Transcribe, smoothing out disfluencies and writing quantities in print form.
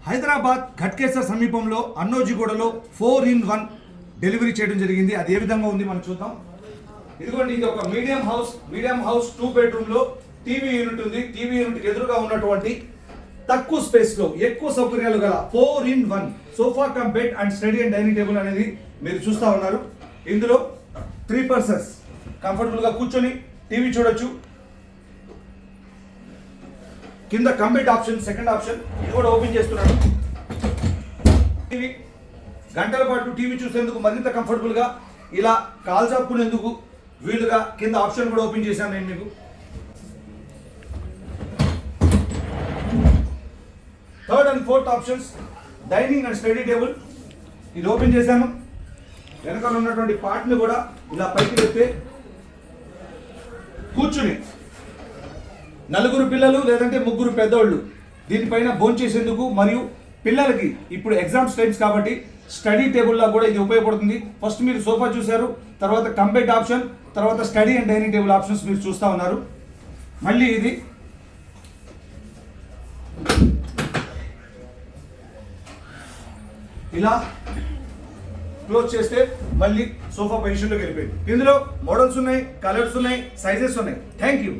హైదరాబాద్ ఘట్కేసర్ సమీపంలో అన్నోజిగూడలో 4-in-1 delivery చేయడం జరిగింది. అది ఏ విధంగా ఉంది మనం చూద్దాం. ఇదిగోండి, ఇది ఒక మీడియం హౌస్ 2 బెడ్రూమ్లో టీవీ యూనిట్ ఉంది. టీవీ యూనిట్ ఎదురుగా ఉన్నటువంటి తక్కువ స్పేస్ లో ఎక్కువ సౌకర్యాలు గల 4-in-1 sofa cum bed and study and dining table అనేది మీరు చూస్తా ఉన్నారు. ఇందులో 3 పర్సన్స్ కంఫర్టబుల్ గా కూర్చొని టీవీ చూడొచ్చు. కింద cum bed option, second option ఇది కూడా ఓపెన్ చేస్తున్నాను. టీవీ గంటల పాటు టీవీ చూసేందుకు మరింత కంఫర్టబుల్ గా ఇలా కాల్ చాపుకునేందుకు వీలుగా కింద ఆప్షన్ కూడా ఓపెన్ చేశాను నేను మీకు. Third and fourth options dining and study table ఇది ఓపెన్ చేశాను. వెనకాల ఉన్నటువంటి పార్ట్ని కూడా ఇలా పైకి పెడితే కూర్చుని నలుగురు పిల్లలు లేదంటే ముగ్గురు పెద్దోళ్ళు దీనిపైన భోంచేసేందుకు, మరియు పిల్లలకి ఇప్పుడు ఎగ్జామ్స్ టైమ్స్ కాబట్టి స్టడీ టేబుల్లా కూడా ఇది ఉపయోగపడుతుంది. ఫస్ట్ మీరు సోఫా చూశారు, తర్వాత కంబెడ్ ఆప్షన్, తర్వాత study and dining table options మీరు చూస్తూ ఉన్నారు. మళ్ళీ ఇది ఇలా క్లోజ్ చేస్తే మళ్ళీ సోఫా పొజిషన్లోకి వెళ్ళిపోయింది. ఇందులో మోడల్స్ ఉన్నాయి, కలర్స్ ఉన్నాయి, సైజెస్ ఉన్నాయి. Thank you.